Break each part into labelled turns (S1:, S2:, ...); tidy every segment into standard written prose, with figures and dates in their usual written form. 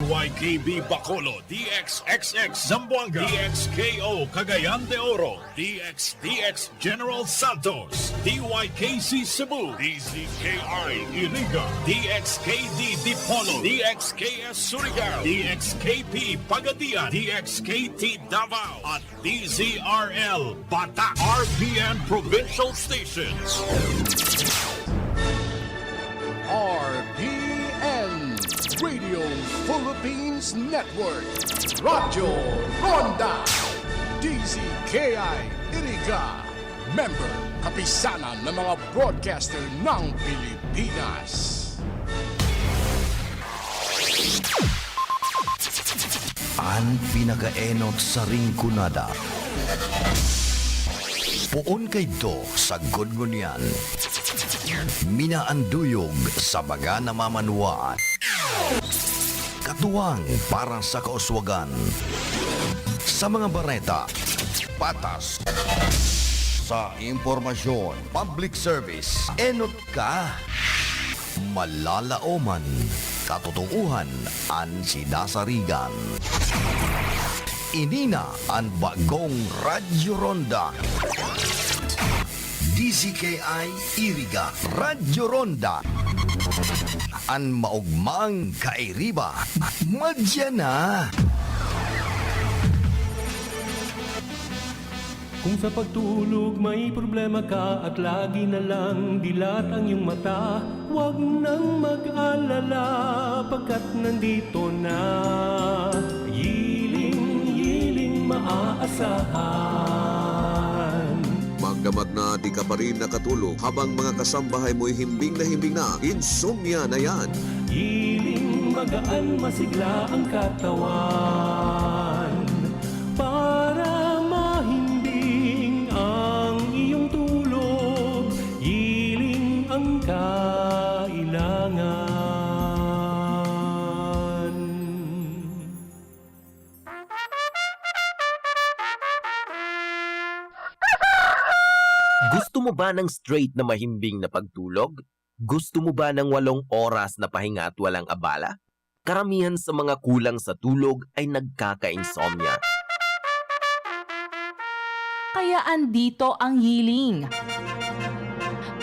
S1: DYKB Bacolod, DXXX Zamboanga, DXKO Cagayan de Oro, DXDX General Santos, DYKC Cebu, DZKI Iriga, DXKD Dipolo, DXKS Surigao, DXKP Pagadian, DXKT Davao, at DZRL Bata RPN Provincial Stations.
S2: RPN Radio Philippines Network, Radyo Ronda, DZKI Iriga, member kapisanan ng mga broadcaster ng Pilipinas.
S3: Ang pinakaenot sa ringkunada. Puon kay do sa gudngunyan. Minaanduyog sa baga na mamanuaan. Katuwang para sa kauswagan. Sa mga bareta, patas. Sa impormasyon, public service, enot ka. Malalaoman, katotohanan ang sinasarigan. Inina ang bagong Radyo Ronda. DZKI Iriga Radyo Ronda. Ang maugmang kairiba. Madya na.
S4: Kung sa pagtulog may problema ka at lagi na lang dilat ang iyong mata, huwag nang mag-alala pagkat nandito na Yiling maaasahan.
S5: Magdamag na di ka pa rin nakatulog habang mga kasambahay mo'y himbing na insomnia na yan.
S4: Yiling magaan masigla ang katawan para mahimbing ang iyong tulog. Yiling ang kailangan.
S6: Gusto mo ba ng straight na mahimbing na pagtulog? Gusto mo ba ng 8 oras na pahinga at walang abala? Karamihan sa mga kulang sa tulog ay nagkaka-insomnia.
S7: Kaya andito ang Yiling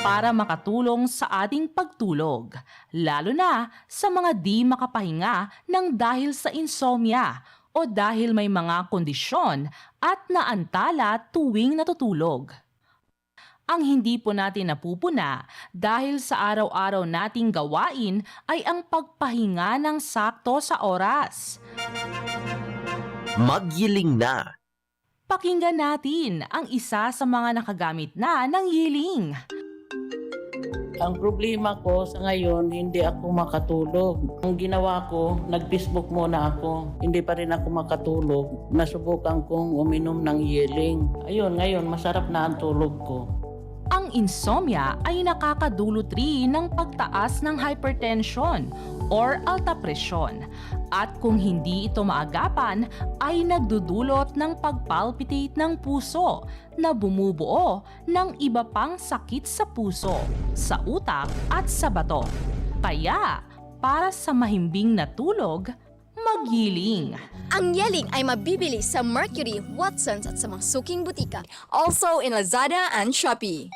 S7: para makatulong sa ating pagtulog, lalo na sa mga di makapahinga ng dahil sa insomnia o dahil may mga kondisyon at naantala tuwing natutulog. Ang hindi po natin napupuna dahil sa araw-araw nating gawain ay ang pagpahinga ng sakto sa oras.
S6: Magyiling na!
S7: Pakinggan natin ang isa sa mga nakagamit na ng Yiling.
S8: Ang problema ko sa ngayon, hindi ako makatulog. Ang ginawa ko, nag-Facebook muna ako. Hindi pa rin ako makatulog. Nasubukan kong uminom ng Yiling. Ayun, ngayon masarap na ang tulog ko.
S7: Ang insomnia ay nakakadulot rin ng pagtaas ng hypertension or alta presyon. At kung hindi ito maagapan, ay nagdudulot ng pagpalpitate ng puso na bumubuo ng iba pang sakit sa puso, sa utak at sa bato. Kaya, para sa mahimbing na tulog, Magyiling.
S9: Ang Yiling ay mabibili sa Mercury, Watsons at sa mga suking butika. Also in Lazada and Shopee.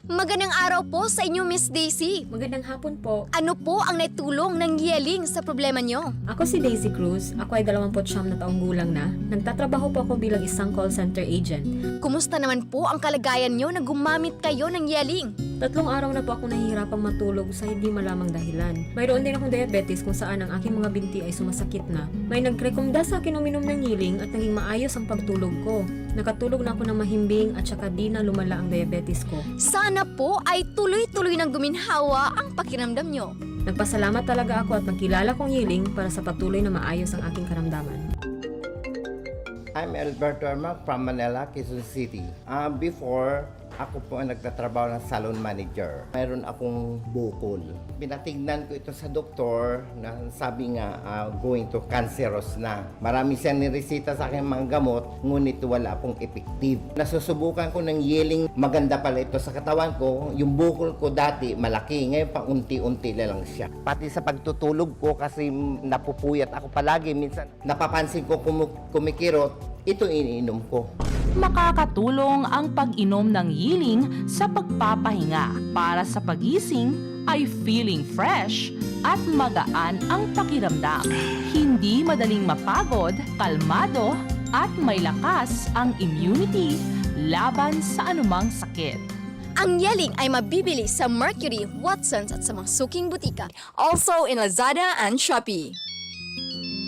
S9: Magandang araw po sa inyo, Miss Daisy.
S10: Magandang hapon po.
S9: Ano po ang naitulong ng Yiling sa problema nyo?
S10: Ako si Daisy Cruz. Ako ay 29 na taong gulang na. Nagtatrabaho po ako bilang isang call center agent.
S9: Kumusta naman po ang kalagayan nyo na gumamit kayo ng Yiling?
S10: 3 araw na po ako nahihirapang matulog sa hindi malamang dahilan. Mayroon din akong diabetes kung saan ang aking mga binti ay sumasakit na. May nagrekomenda sa akin uminom ng Yiling at naging maayos ang pagtulog ko. Nakatulog na ako ng mahimbing at saka di na lumala ang diabetes ko.
S9: Sana po ay tuloy-tuloy ng guminhawa ang pakiramdam nyo.
S10: Nagpasalamat talaga ako at nagkilala kong Yiling para sa patuloy na maayos ang aking karamdaman.
S11: I'm Alberto Arma from Manila, Quezon City. Before, Ako po ang nagtatrabaho ng salon manager. Mayroon akong bukol. Pinatignan ko ito sa doktor na sabi nga going to cancerous na. Marami siyang niresita sa akin mga gamot, ngunit wala pong effective. Nasusubukan ko ng yeling, maganda pala ito sa katawan ko. Yung bukol ko dati malaki, ngayon pang unti-unti na lang siya. Pati sa pagtutulog ko kasi napupuyat ako palagi. Minsan napapansin ko kumikirot, ito iniinom ko.
S7: Makakatulong ang pag-inom ng yiling sa pagpapahinga para sa pagising ay feeling fresh at magaan ang pakiramdam. Hindi madaling mapagod, kalmado at may lakas ang immunity laban sa anumang sakit.
S9: Ang yeling ay mabibili sa Mercury, Watsons at sa mga suking butika. Also in Lazada and Shopee.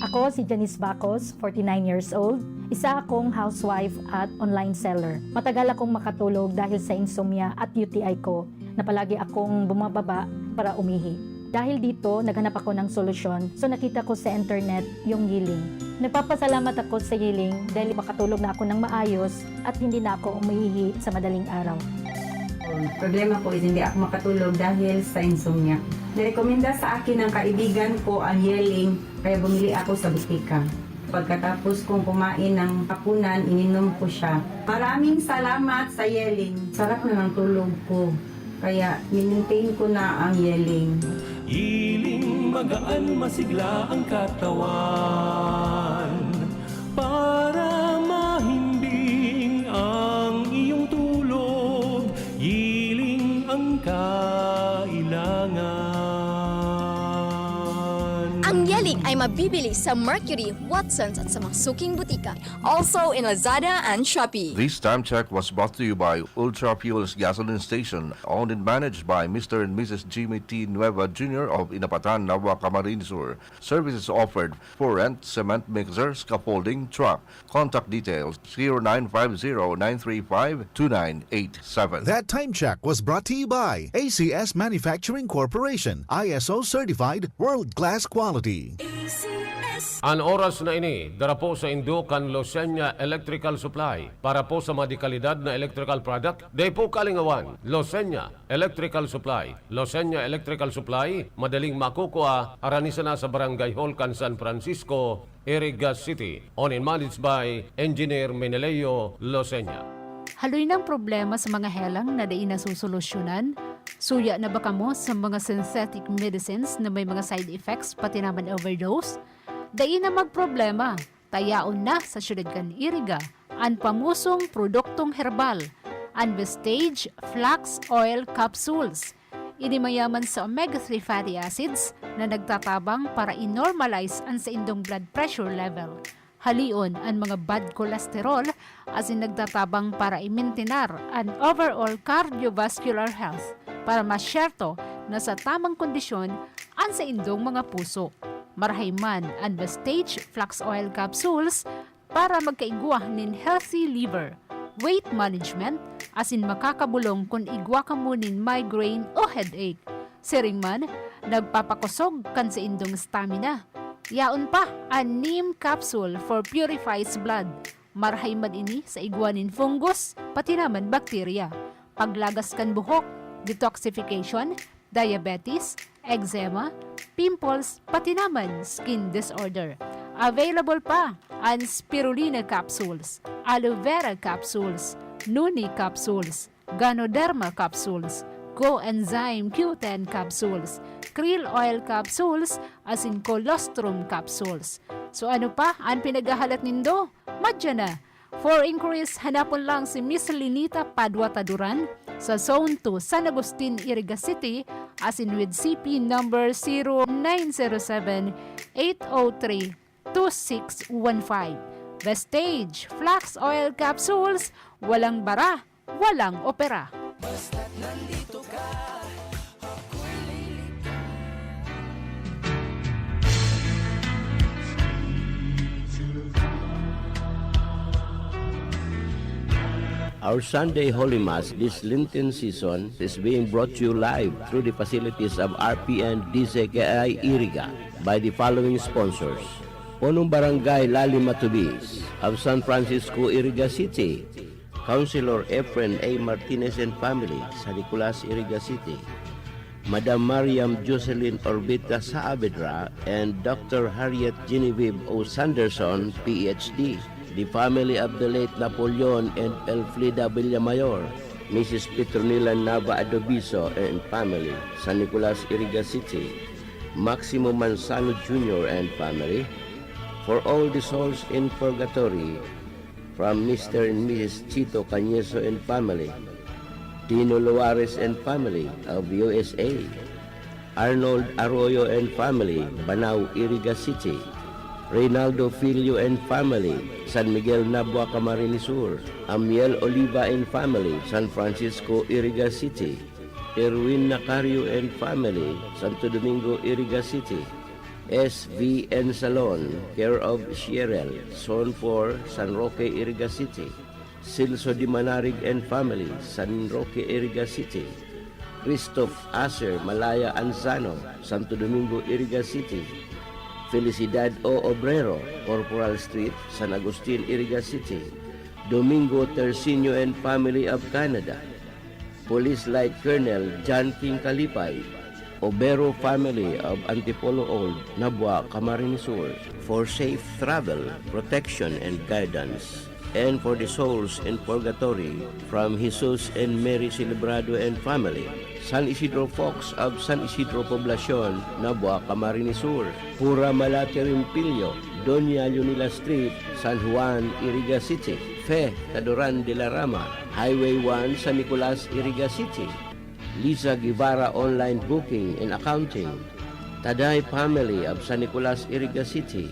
S12: Ako si Janice Bacos, 49 years old. Isa akong housewife at online seller. Matagal akong makatulog dahil sa insomnia at UTI ko na palagi akong bumababa para umihi. Dahil dito, naghanap ako ng solusyon. So nakita ko sa internet yung yiling. Nagpapasalamat ako sa yiling dahil makatulog na ako ng maayos at hindi na ako umihi sa madaling araw.
S13: Problema ko is hindi ako makatulog dahil sa insomnia. Nirekomenda sa akin ng kaibigan ko ang yeling, kaya bumili ako sa butika. Pagkatapos kong kumain ng hapunan, ininom ko siya. Maraming salamat sa yeling. Sarap na ng tulog ko. Kaya minintain ko na ang yeling.
S4: Yiling magaan masigla ang katawan para mahimbing ang iyong tulog. Yiling ang kailangan.
S9: Ang yeling ay mabibili sa Mercury, Watsons at sa mga suking butika. Also in Lazada and Shopee.
S14: This time check was brought to you by Ultra Fuels Gasoline Station, owned and managed by Mr. and Mrs. Jimmy T. Nueva Jr. of Inapatan, Nava, Camarines Sur. Services offered for rent, cement mixer, scaffolding, truck. Contact details 0950-935-2987.
S15: That time check was brought to you by ACS Manufacturing Corporation, ISO certified, world-class quality.
S16: Ang oras na ini, dara po sa Indukan Losenya Electrical Supply para po sa mga dekalidad na electrical product. Day po kalingawan, Losenya Electrical Supply. Losenya Electrical Supply, madaling makukuha, aranisa na sa Barangay Holcan, San Francisco, Iriga City. Owned and managed by Engineer Meneleo Losenya.
S17: Haloy ng problema sa mga helang na daing nasusolusyonan? Suya na ba kamo sa mga synthetic medicines na may mga side effects pati naman overdose? Daing na magproblema, tayaon na sa syudad kan Iriga ang pamusong produktong herbal, ang Vestige Flax Oil Capsules. Inimayaman sa omega-3 fatty acids na nagtatabang para i-normalize ang sa indong blood pressure level. Halion ang mga bad cholesterol as in nagtatabang para i-maintinar ang overall cardiovascular health para masyerto na sa tamang kondisyon ang sa indong mga puso. Marahayman ang Vestige Flax Oil Capsules para magkaigwa nin healthy liver, weight management as in makakabulong kung igwa ka mo nin migraine o headache. Siring man, nagpapakusog kan sa indong stamina. Yaon pa ang neem capsule for purifies blood. Marahayman ini sa igwanin fungus, pati naman bakterya. Paglagas kan buhok, detoxification, diabetes, eczema, pimples, pati naman skin disorder. Available pa ang spirulina capsules, aloe vera capsules, noni capsules, ganoderma capsules, coenzyme Q10 capsules, krill oil capsules, as in colostrum capsules. So ano pa ang pinagahalat nindo? Madya na! For inquiries, hanapon lang si Miss Linita Padua Taduran sa Zone 2, San Agustin, Iriga City, as in with CP number 0907-803-2615. Vestige Flax Oil Capsules, walang bara, walang opera.
S18: Basta't nandito ka, ako'y lilito.
S19: Our Sunday Holy Mass this Lenten season is being brought to you live through the facilities of RPN DZKI Iriga by the following sponsors. Punong Barangay Lalim Matubis of San Francisco, Iriga City. Councilor Efren A. Martinez and family, San Nicolas, Iriga City. Madam Mariam Jocelyn Orbita Saavedra and Dr. Harriet Genevieve O. Sanderson, PhD. The family of the late Napoleon and Elfrida Villamayor. Mrs. Petronila Nava Adobiso and family, San Nicolas, Iriga City. Maximo Manzano Jr. and family. For all the souls in purgatory, from Mr. and Mrs. Chito Cañeso and family. Tino Loares and family of USA. Arnold Arroyo and family, Banao, Iriga City. Reynaldo Filio and family, San Miguel, Nabua, Camarines Sur. Amiel Oliva and family, San Francisco, Iriga City. Erwin Nacario and family, Santo Domingo, Iriga City. SVN Salon, care of Sierel, Zone 4, San Roque, Iriga City. Silso Di Manarig and family, San Roque, Iriga City. Christoph Aser, Malaya Anzano, Santo Domingo, Iriga City. Felicidad O. Obrero, Corporal Street, San Agustin, Iriga City. Domingo Tercinio and family of Canada. Police Light Colonel John King Kalipay. Obero family of Antipolo Old, Nabua, Camarines Sur. For safe travel, protection, and guidance. And for the souls in purgatory, from Jesus and Mary Celebrado and family. San Isidro Fox of San Isidro Poblacion, Nabua, Camarines Sur. Pura Malate Rimpilio, Doña Leonila Street, San Juan, Iriga City. Fe Cadoran de la Rama, Highway 1, San Nicolas, Iriga City. Lisa Guevara Online Booking and Accounting. Taday family of San Nicolas, Iriga City.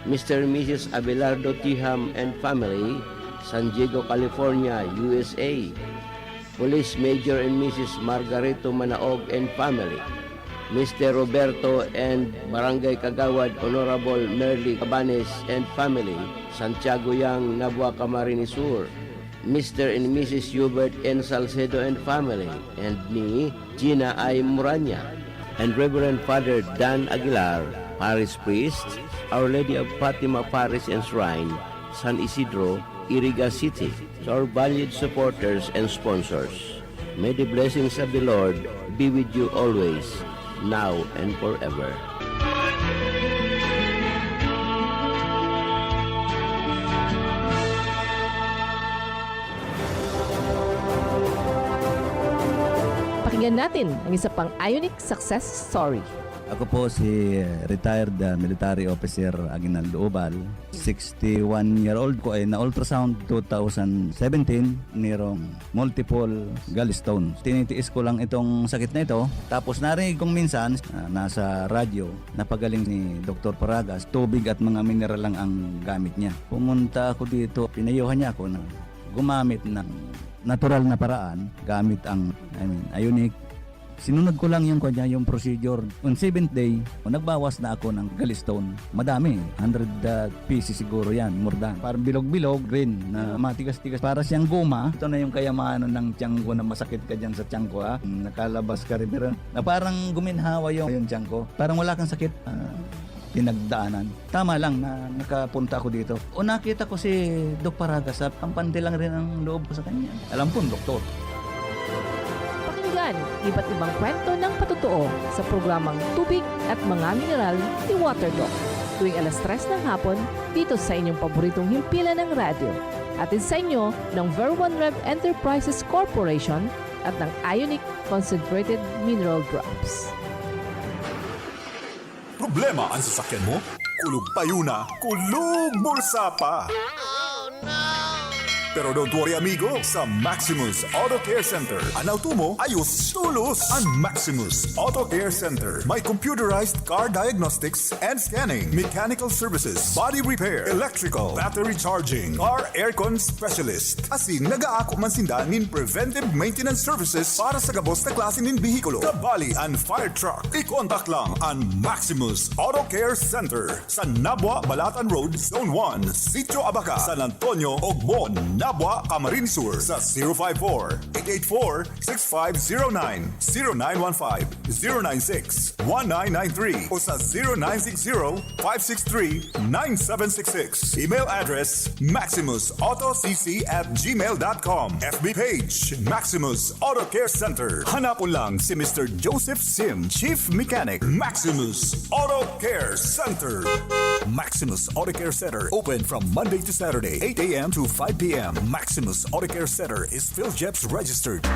S19: Mr. and Mrs. Abelardo Tiham and family, San Diego, California, USA. Police Major and Mrs. Margarito Manaog and family. Mr. Roberto and Barangay Kagawad Honorable Merly Cabanes and family, Santiago Yang, Nabua, Camarines Sur. Mr. and Mrs. Hubert N. Salcedo and family, and me, Gina I. Muranya. And Reverend Father Dan Aguilar, Parish Priest, Our Lady of Fatima Parish and Shrine, San Isidro, Iriga City. To our valued supporters and sponsors, may the blessings of the Lord be with you always, now and forever.
S20: Pakinggan natin ang isa pang Ionic success story.
S21: Ako po si retired military officer Aguinaldo Obal. 61-year-old ko ay na-ultrasound 2017 nirong multiple gallstone. Tinitiis ko lang itong sakit na ito. Tapos narinig kong minsan nasa radyo napagaling ni Dr. Paragas. Tubig at mga mineral lang ang gamit niya. Pumunta ako dito, pinayuhan niya ako na gumamit ng natural na paraan gamit ang Ionic. Sinunod ko lang yung procedure. On 7th day, nagbawas na ako ng gallstone. Madami, 100 pieces siguro yan, more than. Parang bilog-bilog rin na matigas-tigas. Para siyang guma. Ito na yung kayamanan ng tiyan ko na masakit ka dyan sa tiyan ko. Nakalabas ka rin. Pero na parang guminhawa yung tiyan ko. Parang wala kang sakit. Pinagdaanan. Tama lang na nakapunta ako dito. O nakita ko si Doc Paragas, pampante lang rin ang loob ko sa kanya. Alam ko, doktor.
S20: Pakinggan iba't ibang kwento ng patotoo sa programang Tubig at Mga Mineral ni Waterdoc tuwing alas 3 ng hapon dito sa inyong paboritong himpilan ng radyo. Atid sa inyo ng Ver1 Rev Enterprises Corporation at ng Ionic Concentrated Mineral Drops.
S22: Problema ang sasakyan mo? Kulog tayo na, kulog bulsa pa! Pero don't worry amigo, sa Maximus Auto Care Center, ang auto mo ayos tulos. Ang Maximus Auto Care Center may computerized car diagnostics and scanning, mechanical services, body repair, electrical, battery charging, car aircon specialist. Asing nag-aako man sinda nin preventive maintenance services para sa gabos na klase nin bihikulo, kabali and fire truck. I-contact lang ang Maximus Auto Care Center sa Nabua, Balatan Road, Zone 1, Sitio Abaca, San Antonio, Ogbon, Nabwa, Camarines Sur sa 054-884-6509, 0915-096-1993 o sa 0960-563-9766. Email address maximusautocc@gmail.com. FB page Maximus Auto Care Center. Hanapon lang si Mr. Joseph Sim, Chief Mechanic, Maximus Auto Care Center. Maximus Auto Care Center open from Monday to Saturday, 8 a.m. to 5 p.m. Maximus Auto Care Center is PhilJeps registered.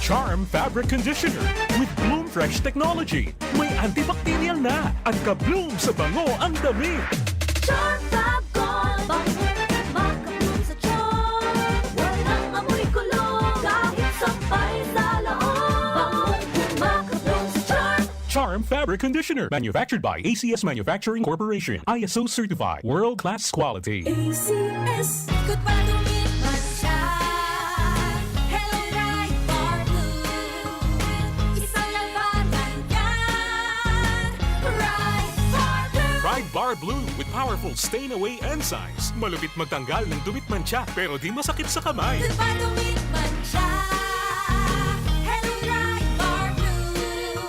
S1: Charm Fabric Conditioner with Bloom Fresh Technology. May antibacterial na at ka-bloom sa bango ang damit.
S18: Charm Fab Gold, makabloom sa charm. Walang amoy kulong, kahit sampay sa loob. Makabloom sa charm.
S1: Charm Fabric Conditioner, manufactured by ACS Manufacturing Corporation. ISO certified, world-class quality.
S18: ACS, good pa dumit man siya. Hello Bright Bar Blue, isang labanan yan. Bright Bar Blue.
S1: Pride Bar Blue with powerful stain-away enzymes. Malupit magtanggal ng dumit mancha pero di masakit sa kamay.
S18: Good pa dumit man siya. Hello Bright Bar Blue,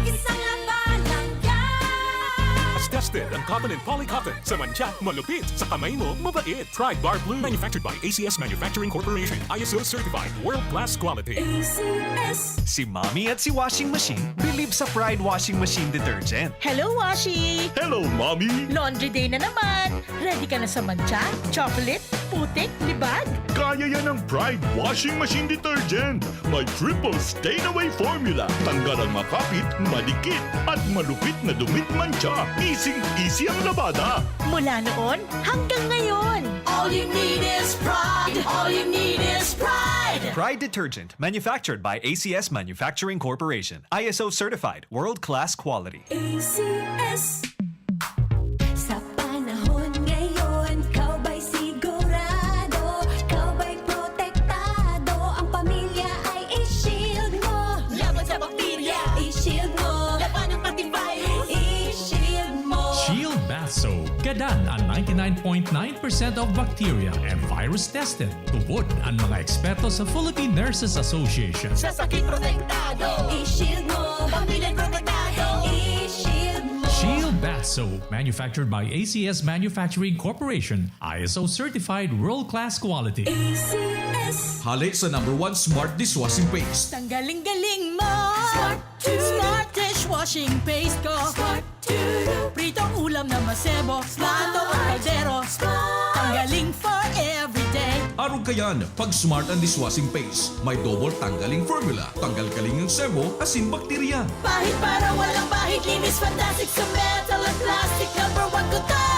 S18: isang labanan yan.
S1: As tested ang cotton and polycotton. Sa mancha, malupit. Sa kamay mo, mabait. Pride Bar Blue, manufactured by ACS Manufacturing Corporation. ISO certified, world-class quality.
S18: ACS.
S2: Si Mommy at si Washing Machine believe sa Pride Washing Machine Detergent.
S23: Hello, Washi!
S2: Hello, Mommy!
S23: Laundry day na naman! Ready ka na sa mancha, chocolate, putik, libag?
S2: Kaya yan ang Pride Washing Machine Detergent. May triple stain-away formula. Tanggal ang makapit, madikit, at malupit na dumit mancha. Easy ang labada.
S23: Mula noon hanggang ngayon.
S18: All you need is pride. All you need is pride.
S2: Pride Detergent, manufactured by ACS Manufacturing Corporation. ISO certified, world-class quality.
S18: ACS. Sa panahon ngayon, kau ba'y sigurado? Kau ba'y protektado? Ang pamilya ay i-shield mo. Laban sa bakterya, i-shield mo. Laban ng pati virus, i-shield mo.
S24: Shield Bath Soap. Gadan ang 99.9% of bacteria and virus tested. Tupod ang mga eksperto sa Philippine Nurses Association.
S18: Sa sakit protektado, i-shield mo. Pamilya protektado, i-shield mo.
S24: Shield Bath Soap, manufactured by ACS Manufacturing Corporation. ISO certified, world-class quality.
S18: ACS.
S25: Halik sa #1 Smart Dishwashing Paste.
S23: Tanggaling-galing mo! Smart dishwashing paste ko! Pritong ulam na masebo, plato o kaldero. Tanggaling for everyday.
S25: Arog kayan, pag Smart ang Dishwashing Paste, may double tanggaling formula. Tanggal-galing ng sebo, asin bakterya.
S23: Pahit para walang pahit, linis fantastic sa metal at plastic. #1 ko to!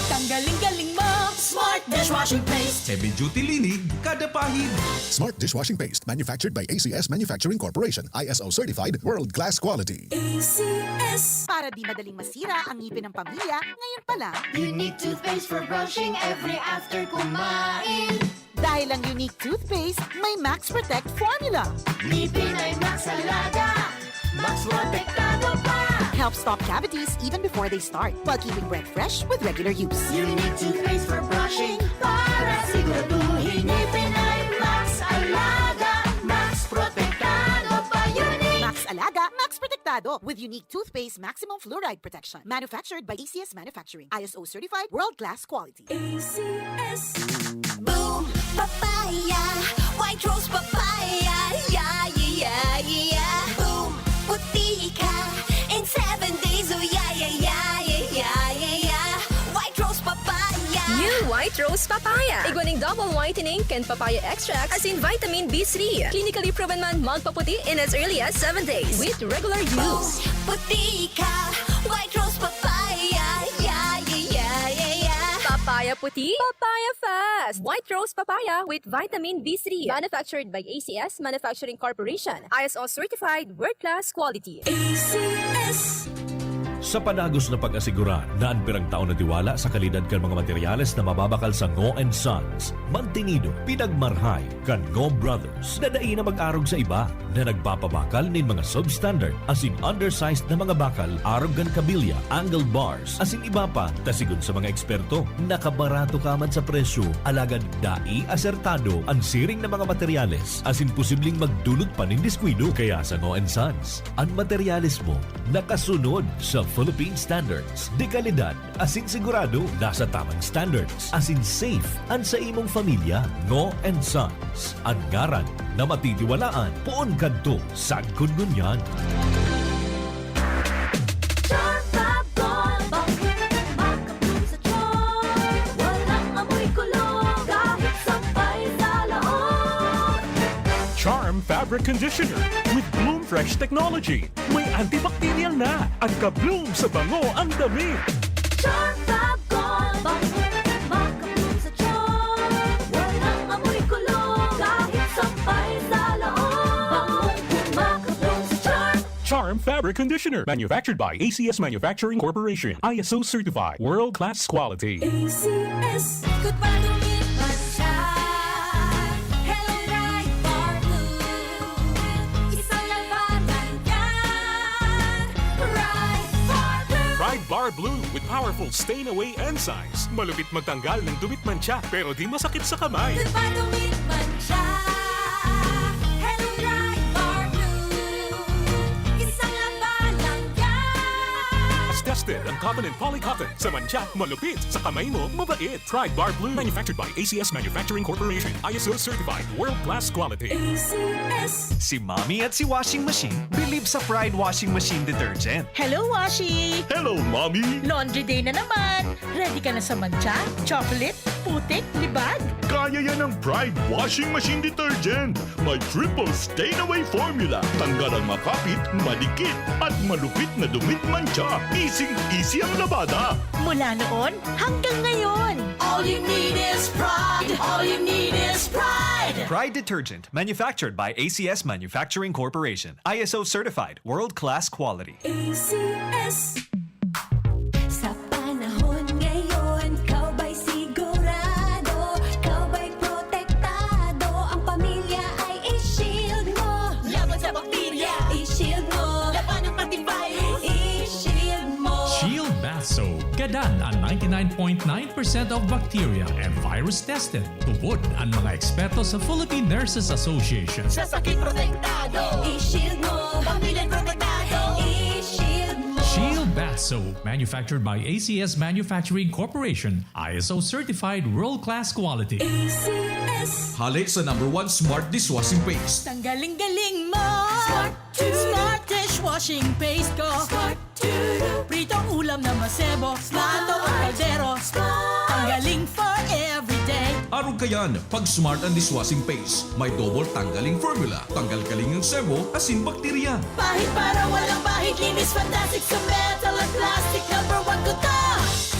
S23: Tanggaling-galing mo! Smart dishwashing paste.
S25: Heavy duty linig, kada pahid.
S26: Smart Dishwashing Paste, manufactured by ACS Manufacturing Corporation. ISO certified, world-class quality.
S18: ACS.
S23: Para di madaling masira ang ngipin ng pamilya, ngayon pa lang.
S18: Unique toothpaste for brushing every after kumain.
S23: Dahil ang unique toothpaste, may Max Protect formula.
S18: Ngipin ay Max Alaga, Max Protektado pa.
S23: Helps stop cavities even before they start, while keeping breath fresh with regular use.
S18: Unique toothpaste for brushing, para siguraduhin ngipin ay Max Alaga, Max Protektado pa. Unique
S23: Max Alaga, Max Protektado with unique toothpaste maximum fluoride protection. Manufactured by ACS Manufacturing. ISO certified, world-class quality.
S18: ACS. Boom, papaya, white rose papaya, yeah, yeah, yeah. Boom, puti ka in 7 days, oh yeah, yeah, yeah, yeah, yeah, yeah. White rose papaya.
S9: New White Rose Papaya. Iguaning double whitening and papaya extract as in vitamin B3. Clinically proven man magpaputi in as early as 7 days with regular use.
S18: Puti ka, white rose papaya, yeah, yeah, yeah, yeah, yeah.
S9: Papaya puti, papaya fast. White Rose Papaya with vitamin B3. Manufactured by ACS Manufacturing Corporation. ISO certified, world-class quality.
S18: ACS.
S3: Sa panagos na pag-asigura na ang pirang taon na tiwala sa kalidad kan mga materyales na mababakal sa Ngo & Sons, mantinido, pinagmarhay kan Ngo Brothers na dai na mag-arog sa iba na nagpapabakal nin mga substandard asin undersized na mga bakal arog kan kabilya, angle bars asin iba pa tasigon sa mga eksperto. Nakabarato kaman sa presyo alagad dai asertado ang siring na mga materyales asin posibleng magdulot pa nin diskwido. Kaya sa Ngo & Sons, ang materyales mo nakasunod sa Philippine standards. De kalidad, asin sigurado, nasa tamang standards. Asin safe, ang sa imong pamilya. Ngo & Sons. Ang ngaran na matitiwalaan. Poon kadto, sagkon ngunyan.
S1: Charm Fabric Conditioner with Bloom Fresh Technology. May antibacterial na at ka-bloom sa bango ang damit.
S23: Charm Fab Gold, makabloom sa charm. Walang amoy kulong, kahit sampay sa loob. Makabloom sa charm.
S1: Charm Fabric Conditioner. Manufactured by ACS Manufacturing Corporation. ISO certified. World-class quality.
S23: ACS, good pa dumit pa siya. Hello Bright Bar Blue. Isang labanan yan. Bright Bar Blue.
S1: Pride Bar Blue with powerful stain-away enzymes. Malupit magtanggal ng dumit mancha pero di masakit sa kamay.
S23: Good pa dumit man siya. Hello Bright Bar Blue. Isang labanan yan.
S1: As tested ang cotton and polycotton. Sa mancha, malupit. Sa kamay mo, mabait. Pride Bar Blue. Manufactured by ACS Manufacturing Corporation. ISO certified. World-class quality.
S23: ACS.
S5: Si Mommy at si Washing Machine believe sa Pride Washing Machine Detergent.
S6: Hello, Washi!
S2: Hello, Mommy!
S6: Laundry day na naman! Ready ka na sa mancha, chocolate, putik, libag?
S2: Kaya yan ang Pride Washing Machine Detergent. May triple stain-away formula. Tanggal ang makapit, madikit, at malupit na dumit mancha. Easy ang labada.
S6: Mula noon hanggang ngayon.
S23: All you need is pride. All you need is pride.
S5: Pride Detergent, manufactured by ACS Manufacturing Corporation. ISO certified, world-class quality.
S23: ACS. Sa panahon ngayon, kau ba'y sigurado? Kau ba'y protektado? Ang pamilya ay i-shield mo. Laban sa bakterya, i-shield mo. Laban ng pati virus, i-shield mo.
S24: Shield Bath Soap. Gadan ang 99.9% of bacteria and virus tested. Tupod ang mga eksperto sa Philippine Nurses Association.
S23: Sa sakit protektado, i-shield mo. Pamilya protektado, i-shield mo.
S24: Shield Bath Soap, manufactured by ACS Manufacturing Corporation, ISO certified world-class quality.
S23: ACS.
S25: Halik sa #1 Smart Dishwashing Paste.
S6: Tanggaling-galing mo!
S23: Smart
S6: dishwashing paste ko!
S23: Smart
S6: Pritong ulam na masebo, plato o kaldero. Tanggaling for everyday.
S25: Arog kayan, pag Smart and Dishwashing Paste, may double tanggaling formula. Tanggal-galing ng sebo, asin bakterya.
S6: Pahit para walang pahit, linis fantastic sa metal at plastic. #1 ko to!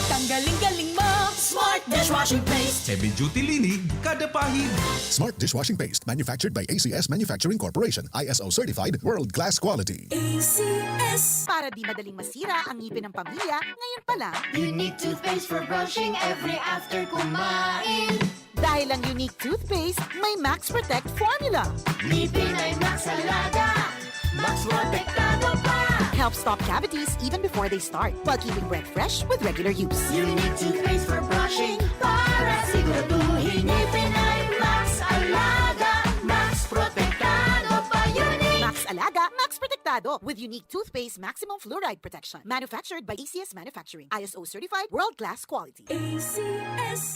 S6: Tanggaling-galing mo! Smart dishwashing paste.
S25: Heavy duty linig, kada pahid.
S26: Smart Dishwashing Paste, manufactured by ACS Manufacturing Corporation. ISO certified, world-class quality.
S23: ACS.
S6: Para di madaling masira ang ngipin ng pamilya, ngayon pa lang.
S23: Unique toothpaste for brushing every after kumain.
S6: Dahil ang unique toothpaste, may Max Protect formula.
S23: Ngipin ay Max Alaga. Max Protektado pa.
S6: Helps stop cavities even before they start, while keeping breath fresh with regular use.
S23: Unique toothpaste for brushing para siguraduhin ngipin ay Max Alaga. Max Protektado pa. Unique.
S6: Max Alaga, Max Protektado with unique toothpaste maximum fluoride protection. Manufactured by ACS Manufacturing. ISO certified world-class quality.
S23: ACS.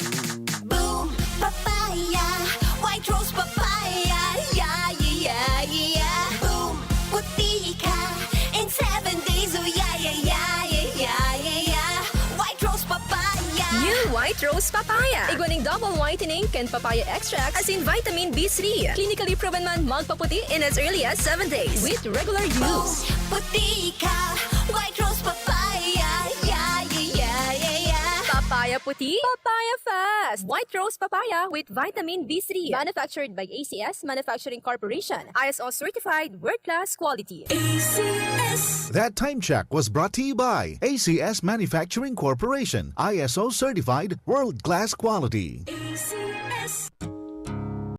S23: Boom, papaya, white rose papaya, yeah, yeah, yeah. Boom, puti ka in 7 days, oh yeah, yeah, yeah, yeah, yeah, yeah. White rose papaya.
S9: New White Rose Papaya. Igwaning double whitening and papaya extract as in vitamin B3. Clinically proven man magpaputi in as early as 7 days with regular use.
S23: Puti ka, white rose papaya, yeah, yeah, yeah, yeah, yeah.
S9: Papaya
S7: Papaya puti, papaya fast. White rose papaya with vitamin B3. Manufactured by ACS Manufacturing Corporation. ISO certified world-class quality. ACS.
S15: That time check was brought to you by ACS Manufacturing Corporation, ISO certified world-class quality.
S23: ACS.